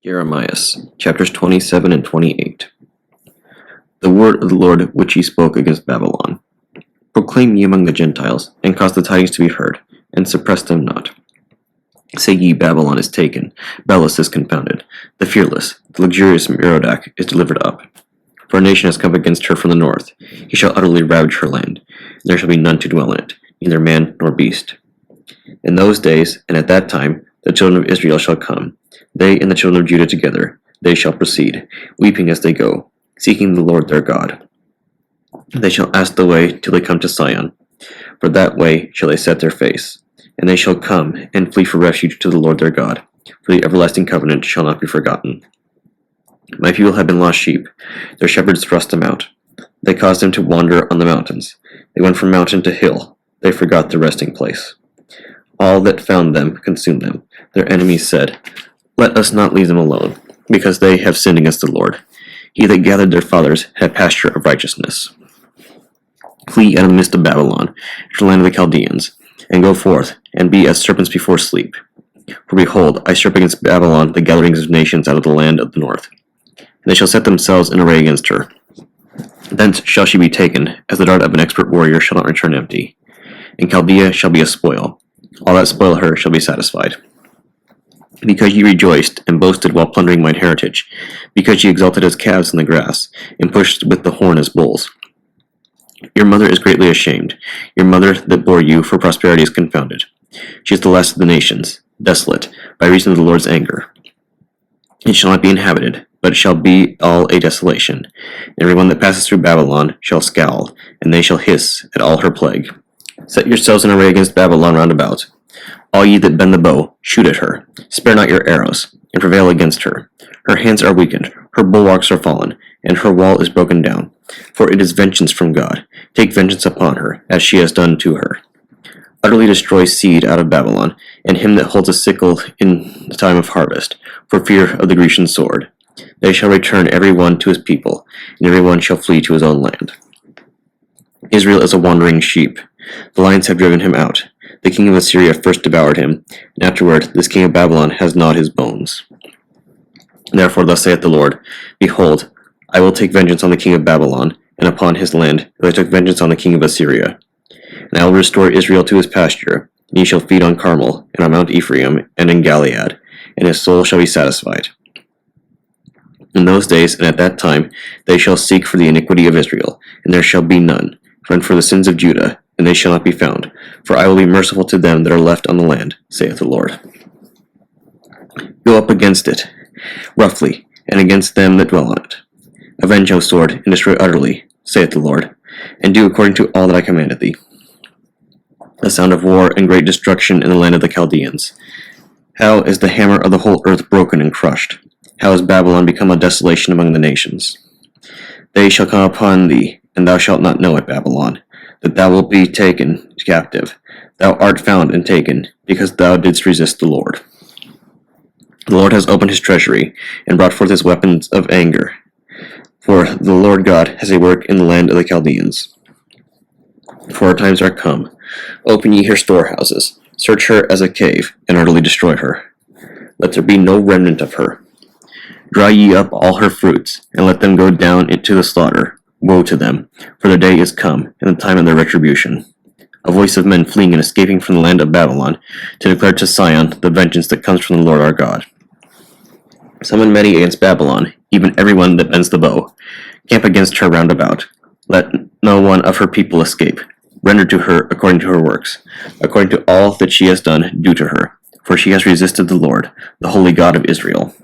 Jeremias, chapters 27 and 28. The word of the Lord which he spoke against Babylon. Proclaim ye among the Gentiles, and cause the tidings to be heard, and suppress them not. Say ye, Babylon is taken, Belus is confounded, the fearless, the luxurious Merodach is delivered up. For a nation has come against her from the north, he shall utterly ravage her land, and there shall be none to dwell in it, neither man nor beast. In those days, and at that time, the children of Israel shall come, they and the children of Judah together, they shall proceed, weeping as they go, seeking the Lord their God. They shall ask the way till they come to Sion, for that way shall they set their face. And they shall come and flee for refuge to the Lord their God, for the everlasting covenant shall not be forgotten. My people have been lost sheep, their shepherds thrust them out. They caused them to wander on the mountains. They went from mountain to hill, they forgot the resting place. All that found them consumed them. Their enemies said, Let us not leave them alone, because they have sinned against the Lord. He that gathered their fathers had pasture of righteousness. Flee out of the midst of Babylon, to the land of the Chaldeans, and go forth, and be as serpents before sleep. For behold, I stir up against Babylon the gatherings of nations out of the land of the north. And they shall set themselves in array against her. Thence shall she be taken, as the dart of an expert warrior shall not return empty. And Chaldea shall be a spoil. All that spoil her shall be satisfied. Because ye rejoiced and boasted while plundering mine heritage, because ye exalted as calves in the grass, and pushed with the horn as bulls. Your mother is greatly ashamed. Your mother that bore you for prosperity is confounded. She is the last of the nations, desolate, by reason of the Lord's anger. It shall not be inhabited, but it shall be all a desolation. Every one that passes through Babylon shall scowl, and they shall hiss at all her plague. Set yourselves in array against Babylon round about. All ye that bend the bow, shoot at her. Spare not your arrows, and prevail against her. Her hands are weakened, her bulwarks are fallen, and her wall is broken down. For it is vengeance from God. Take vengeance upon her, as she has done to her. Utterly destroy seed out of Babylon, and him that holds a sickle in the time of harvest, for fear of the Grecian sword. They shall return every one to his people, and every one shall flee to his own land. Israel is a wandering sheep. The lions have driven him out. The king of Assyria first devoured him, and afterward this king of Babylon has gnawed his bones. Therefore thus saith the Lord, Behold, I will take vengeance on the king of Babylon, and upon his land, as I took vengeance on the king of Assyria. And I will restore Israel to his pasture, and he shall feed on Carmel, and on Mount Ephraim, and in Gilead, and his soul shall be satisfied. In those days and at that time they shall seek for the iniquity of Israel, and there shall be none, and for the sins of Judah, and they shall not be found, for I will be merciful to them that are left on the land, saith the Lord. Go up against it, roughly, and against them that dwell on it. Avenge, O sword, and destroy utterly, saith the Lord, and do according to all that I commanded thee. A sound of war and great destruction in the land of the Chaldeans. How is the hammer of the whole earth broken and crushed? How is Babylon become a desolation among the nations? They shall come upon thee, and thou shalt not know it, Babylon, that thou wilt be taken captive. Thou art found and taken, because thou didst resist the Lord. The Lord has opened his treasury, and brought forth his weapons of anger. For the Lord God has a work in the land of the Chaldeans. For our times are come. Open ye her storehouses, search her as a cave, and utterly destroy her. Let there be no remnant of her. Dry ye up all her fruits, and let them go down into the slaughter. Woe to them, for their day is come, and the time of their retribution. A voice of men fleeing and escaping from the land of Babylon, to declare to Sion the vengeance that comes from the Lord our God. Summon many against Babylon, even every one that bends the bow. Camp against her round about. Let no one of her people escape. Render to her according to her works, according to all that she has done, do to her. For she has resisted the Lord, the holy God of Israel.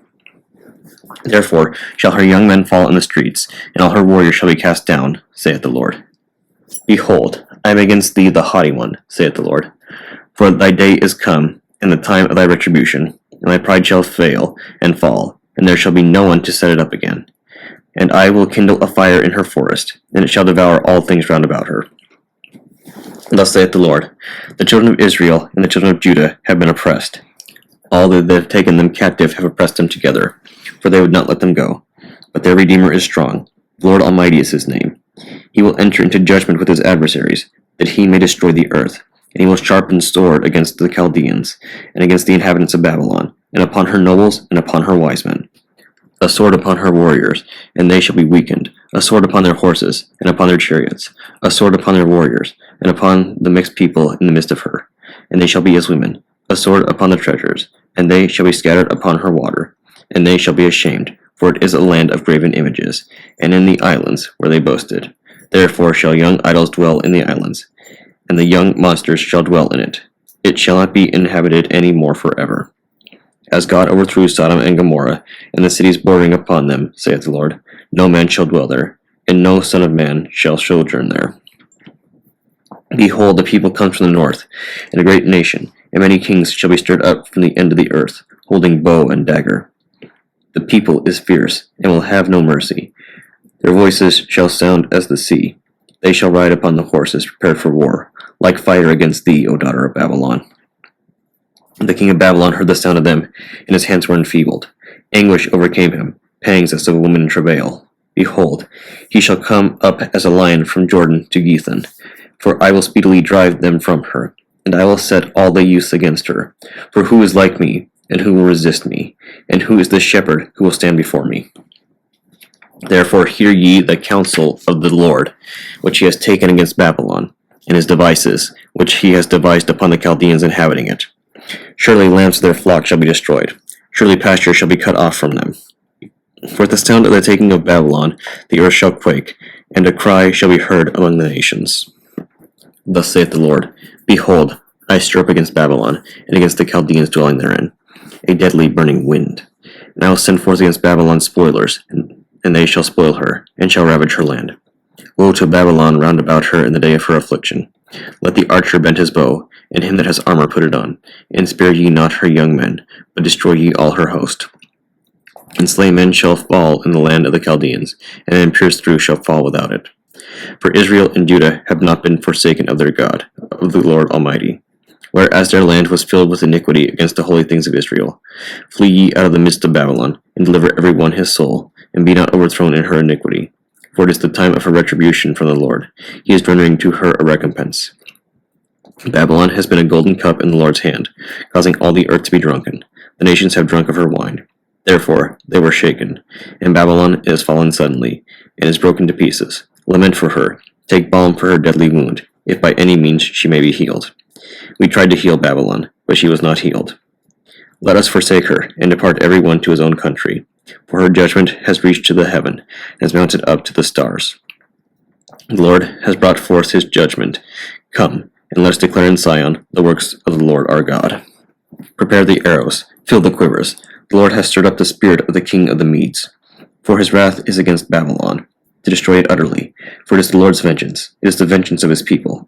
Therefore shall her young men fall in the streets, and all her warriors shall be cast down, saith the Lord. Behold, I am against thee the haughty one, saith the Lord. For thy day is come, and the time of thy retribution, and thy pride shall fail and fall, and there shall be no one to set it up again. And I will kindle a fire in her forest, and it shall devour all things round about her. Thus saith the Lord, the children of Israel and the children of Judah have been oppressed. All that have taken them captive have oppressed them together, for they would not let them go. But their Redeemer is strong. The Lord Almighty is his name. He will enter into judgment with his adversaries, that he may destroy the earth, and he will sharpen sword against the Chaldeans, and against the inhabitants of Babylon, and upon her nobles, and upon her wise men. A sword upon her warriors, and they shall be weakened. A sword upon their horses, and upon their chariots. A sword upon their warriors, and upon the mixed people in the midst of her. And they shall be as women. A sword upon the treasures, and they shall be scattered upon her water. And they shall be ashamed, for it is a land of graven images, and in the islands where they boasted. Therefore shall young idols dwell in the islands, and the young monsters shall dwell in it. It shall not be inhabited any more forever. As God overthrew Sodom and Gomorrah, and the cities bordering upon them, saith the Lord, no man shall dwell there, and no son of man shall sojourn there. Behold, the people comes from the north, and a great nation, and many kings shall be stirred up from the end of the earth, holding bow and dagger. The people is fierce, and will have no mercy. Their voices shall sound as the sea. They shall ride upon the horses prepared for war, like fire against thee, O daughter of Babylon. The king of Babylon heard the sound of them, and his hands were enfeebled. Anguish overcame him, pangs as of a woman in travail. Behold, he shall come up as a lion from Jordan to Gethan, for I will speedily drive them from her, and I will set all the youths against her. For who is like me, and who will resist me? And who is this shepherd who will stand before me? Therefore hear ye the counsel of the Lord, which he has taken against Babylon, and his devices, which he has devised upon the Chaldeans inhabiting it. Surely lambs of their flock shall be destroyed. Surely pasture shall be cut off from them. For at the sound of the taking of Babylon, the earth shall quake, and a cry shall be heard among the nations. Thus saith the Lord, Behold, I stir up against Babylon, and against the Chaldeans dwelling therein, a deadly burning wind. And I will send forth against Babylon spoilers, and they shall spoil her, and shall ravage her land. Woe to Babylon round about her in the day of her affliction. Let the archer bend his bow, and him that has armor put it on, and spare ye not her young men, but destroy ye all her host. And slain men shall fall in the land of the Chaldeans, and men pierced through shall fall without it. For Israel and Judah have not been forsaken of their God, of the Lord Almighty. Whereas their land was filled with iniquity against the holy things of Israel. Flee ye out of the midst of Babylon, and deliver every one his soul, and be not overthrown in her iniquity. For it is the time of her retribution from the Lord. He is rendering to her a recompense. Babylon has been a golden cup in the Lord's hand, causing all the earth to be drunken. The nations have drunk of her wine. Therefore they were shaken, and Babylon is fallen suddenly, and is broken to pieces. Lament for her, take balm for her deadly wound, if by any means she may be healed. We tried to heal Babylon, but she was not healed. Let us forsake her, and depart every one to his own country, for her judgment has reached to the heaven, and has mounted up to the stars. The Lord has brought forth his judgment. Come, and let us declare in Zion the works of the Lord our God. Prepare the arrows, fill the quivers. The Lord has stirred up the spirit of the king of the Medes. For his wrath is against Babylon, to destroy it utterly. For it is the Lord's vengeance, it is the vengeance of his people.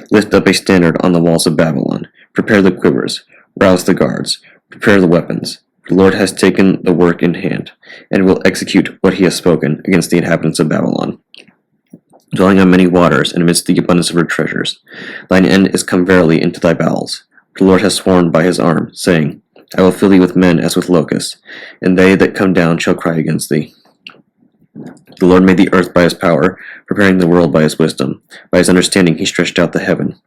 Lift up a standard on the walls of Babylon. Prepare the quivers, rouse the guards, prepare the weapons. The Lord has taken the work in hand, and will execute what he has spoken against the inhabitants of Babylon. Dwelling on many waters, and amidst the abundance of her treasures. Thine end is come verily into thy bowels. The Lord has sworn by his arm, saying, I will fill thee with men as with locusts, and they that come down shall cry against thee. The Lord made the earth by his power, preparing the world by his wisdom. By his understanding he stretched out the heaven.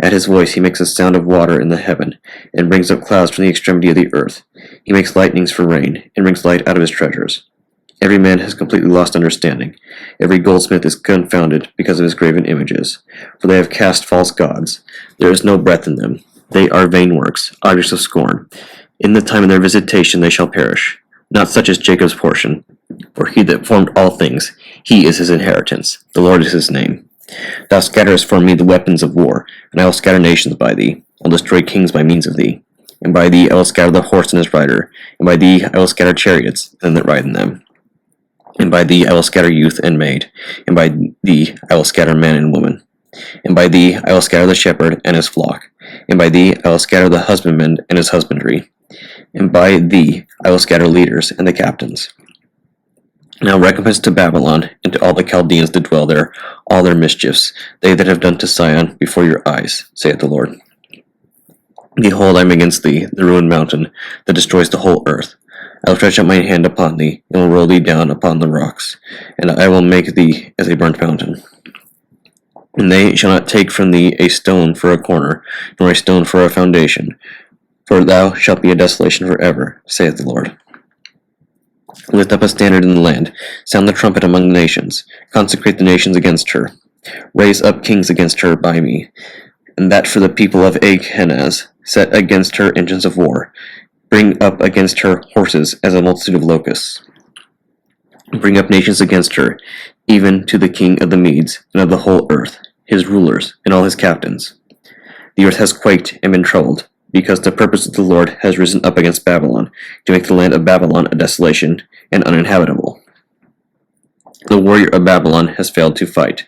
At his voice he makes a sound of water in the heaven, and brings up clouds from the extremity of the earth. He makes lightnings for rain, and brings light out of his treasures. Every man has completely lost understanding. Every goldsmith is confounded because of his graven images. For they have cast false gods. There is no breath in them. They are vain works, objects of scorn. In the time of their visitation they shall perish. Not such as Jacob's portion. For he that formed all things, he is his inheritance. The Lord is his name. Thou scatterest for me the weapons of war, and I will scatter nations by thee. I will destroy kings by means of thee. And by thee I will scatter the horse and his rider. And by thee I will scatter chariots, and them that ride in them. And by thee I will scatter youth and maid. And by thee I will scatter man and woman. And by thee I will scatter the shepherd and his flock. And by thee I will scatter the husbandman and his husbandry. And by thee I will scatter leaders and the captains. Now recompense to Babylon, and to all the Chaldeans that dwell there, all their mischiefs, they that have done to Sion before your eyes, saith the Lord. Behold, I am against thee, the ruined mountain, that destroys the whole earth. I will stretch out my hand upon thee, and will roll thee down upon the rocks, and I will make thee as a burnt mountain. And they shall not take from thee a stone for a corner, nor a stone for a foundation. For thou shalt be a desolation forever, saith the Lord. Lift up a standard in the land, sound the trumpet among the nations, consecrate the nations against her. Raise up kings against her by me, and that for the people of Achaz, set against her engines of war. Bring up against her horses as a multitude of locusts. Bring up nations against her, even to the king of the Medes and of the whole earth, his rulers and all his captains. The earth has quaked and been troubled, because the purpose of the Lord has risen up against Babylon, to make the land of Babylon a desolation and uninhabitable. The warrior of Babylon has failed to fight.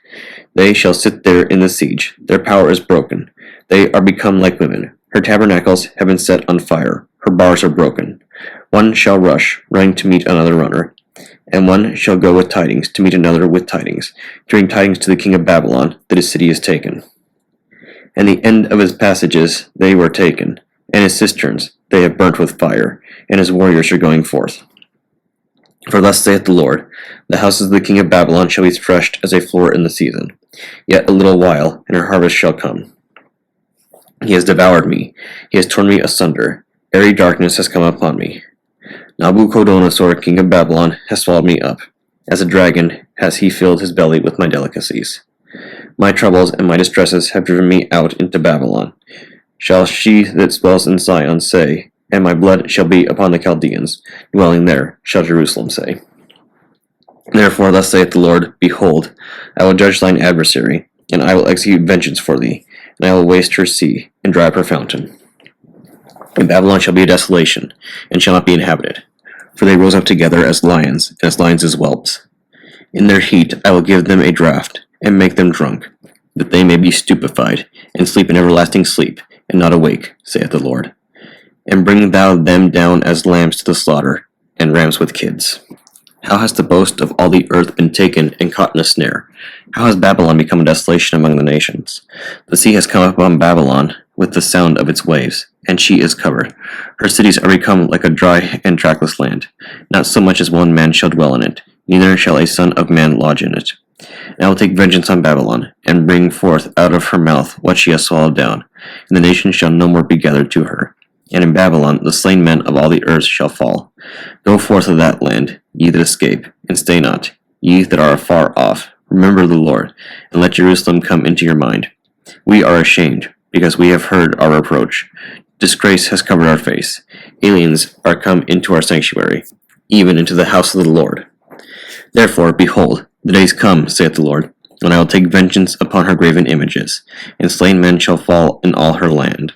They shall sit there in the siege. Their power is broken. They are become like women. Her tabernacles have been set on fire. Her bars are broken. One shall rush, running to meet another runner, and one shall go with tidings to meet another with tidings, to bring tidings to the king of Babylon that his city is taken. And the end of his passages they were taken, and his cisterns they have burnt with fire, and his warriors are going forth. For thus saith the Lord, the houses of the king of Babylon shall be threshed as a floor in the season. Yet a little while, and her harvest shall come. He has devoured me, he has torn me asunder, airy darkness has come upon me. Nabuchodonosor, king of Babylon, has swallowed me up. As a dragon has he filled his belly with my delicacies. My troubles and my distresses have driven me out into Babylon. Shall she that dwells in Zion say, and my blood shall be upon the Chaldeans, dwelling there, shall Jerusalem say. Therefore thus saith the Lord, Behold, I will judge thine adversary, and I will execute vengeance for thee, and I will waste her sea, and dry up her fountain. And Babylon shall be a desolation, and shall not be inhabited. For they rose up together as lions, and as lions' whelps. In their heat I will give them a draught, and make them drunk, that they may be stupefied, and sleep an everlasting sleep, and not awake, saith the Lord. And bring thou them down as lambs to the slaughter, and rams with kids. How has the boast of all the earth been taken and caught in a snare? How has Babylon become a desolation among the nations? The sea has come upon Babylon with the sound of its waves, and she is covered. Her cities are become like a dry and trackless land. Not so much as one man shall dwell in it, neither shall a son of man lodge in it. And I will take vengeance on Babylon, and bring forth out of her mouth what she has swallowed down, and the nations shall no more be gathered to her. And in Babylon the slain men of all the earth shall fall. Go forth of that land, ye that escape, and stay not, ye that are afar off. Remember the Lord, and let Jerusalem come into your mind. We are ashamed, because we have heard our reproach. Disgrace has covered our face. Aliens are come into our sanctuary, even into the house of the Lord. Therefore, behold, the days come, saith the Lord, when I will take vengeance upon her graven images, and slain men shall fall in all her land.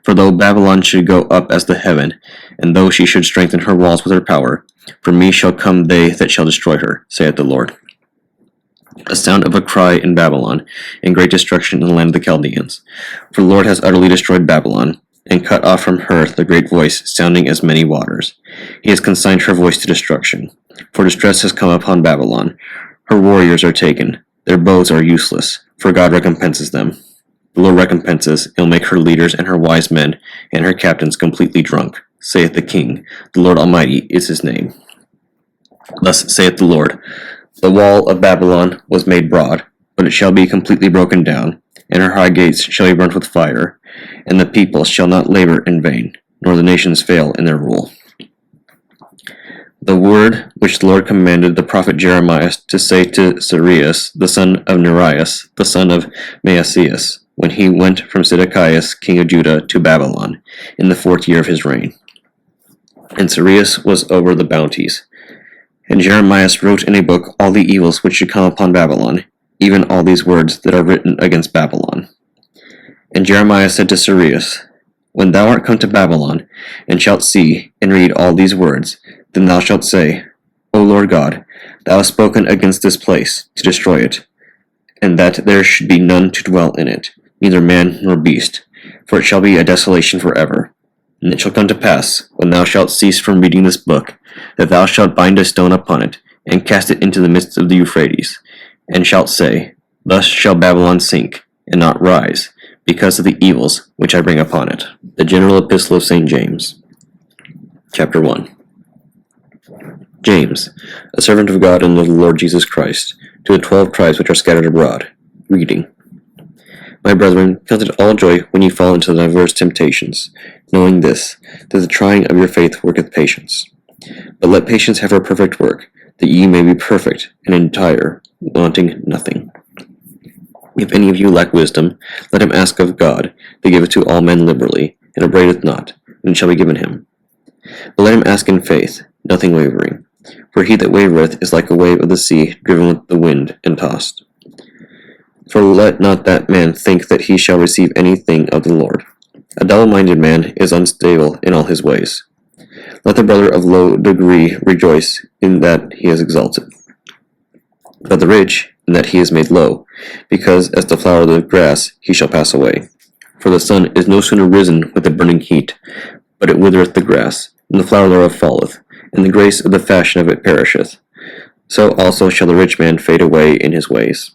For though Babylon should go up as the heaven, and though she should strengthen her walls with her power, from me shall come they that shall destroy her, saith the Lord. A sound of a cry in Babylon, and great destruction in the land of the Chaldeans. For the Lord has utterly destroyed Babylon, and cut off from her the great voice, sounding as many waters. He has consigned her voice to destruction. For distress has come upon Babylon. Her warriors are taken. Their bows are useless, for God recompenses them. The Lord recompenses, and will make her leaders and her wise men and her captains completely drunk, saith the King. The Lord Almighty is his name. Thus saith the Lord, the wall of Babylon was made broad, but it shall be completely broken down, and her high gates shall be burnt with fire, and the people shall not labor in vain, nor the nations fail in their rule. The word which the Lord commanded the prophet Jeremias to say to Jeremias, the son of Nerias, the son of Maaseias, when he went from Zedekias, king of Judah, to Babylon, in the 4th year of his reign. And Jeremias was over the bounties. And Jeremias wrote in a book all the evils which should come upon Babylon, even all these words that are written against Babylon. And Jeremias said to Jeremias, When thou art come to Babylon, and shalt see and read all these words, then thou shalt say, O Lord God, thou hast spoken against this place, to destroy it, and that there should be none to dwell in it, neither man nor beast, for it shall be a desolation forever. And it shall come to pass, when thou shalt cease from reading this book, that thou shalt bind a stone upon it, and cast it into the midst of the Euphrates, and shalt say, Thus shall Babylon sink, and not rise, because of the evils which I bring upon it. The General Epistle of St. James. Chapter 1. James, a servant of God and of the Lord Jesus Christ, to the 12 tribes which are scattered abroad, greeting. My brethren, count it all joy when ye fall into diverse temptations, knowing this, that the trying of your faith worketh patience. But let patience have her perfect work, that ye may be perfect and entire, wanting nothing. If any of you lack wisdom, let him ask of God, that giveth to all men liberally, and upbraideth not, and it shall be given him. But let him ask in faith, nothing wavering. For he that wavereth is like a wave of the sea, driven with the wind, and tossed. For let not that man think that he shall receive anything of the Lord. A double-minded man is unstable in all his ways. Let the brother of low degree rejoice in that he is exalted, but the rich in that he is made low, because as the flower of the grass he shall pass away. For the sun is no sooner risen with a burning heat, but it withereth the grass, and the flower thereof falleth, and the grace of the fashion of it perisheth. So also shall the rich man fade away in his ways.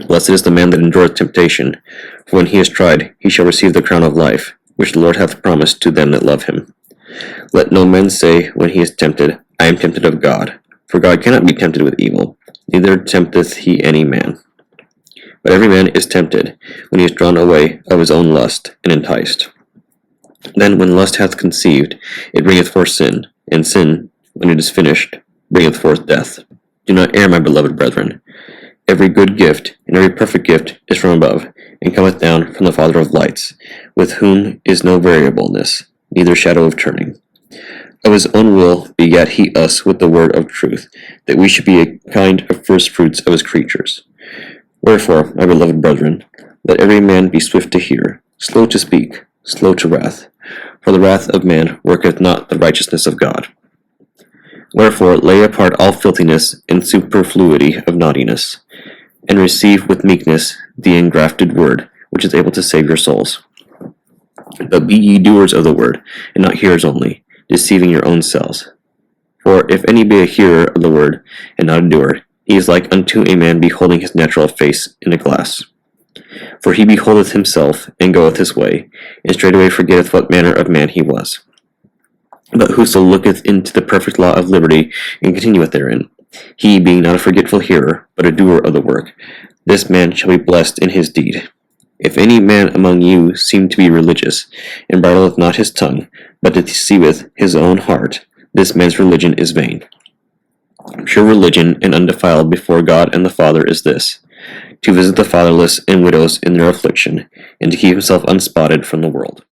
Blessed is the man that endureth temptation, for when he is tried, he shall receive the crown of life, which the Lord hath promised to them that love him. Let no man say when he is tempted, I am tempted of God. For God cannot be tempted with evil, neither tempteth he any man. But every man is tempted, when he is drawn away of his own lust, and enticed. Then when lust hath conceived, it bringeth forth sin, and sin, when it is finished, bringeth forth death. Do not err, my beloved brethren. Every good gift and every perfect gift is from above, and cometh down from the Father of lights, with whom is no variableness, neither shadow of turning. Of his own will begat he us with the word of truth, that we should be a kind of firstfruits of his creatures. Wherefore, my beloved brethren, let every man be swift to hear, slow to speak, slow to wrath, for the wrath of man worketh not the righteousness of God. Wherefore lay apart all filthiness and superfluity of naughtiness, and receive with meekness the engrafted word, which is able to save your souls. But be ye doers of the word, and not hearers only, deceiving your own selves. For if any be a hearer of the word, and not a doer, he is like unto a man beholding his natural face in a glass. For he beholdeth himself, and goeth his way, and straightway forgetteth what manner of man he was. But whoso looketh into the perfect law of liberty, and continueth therein, he being not a forgetful hearer, but a doer of the work, this man shall be blessed in his deed. If any man among you seem to be religious, and bridleth not his tongue, but deceiveth his own heart, this man's religion is vain. Pure religion and undefiled before God and the Father is this, to visit the fatherless and widows in their affliction, and to keep himself unspotted from the world.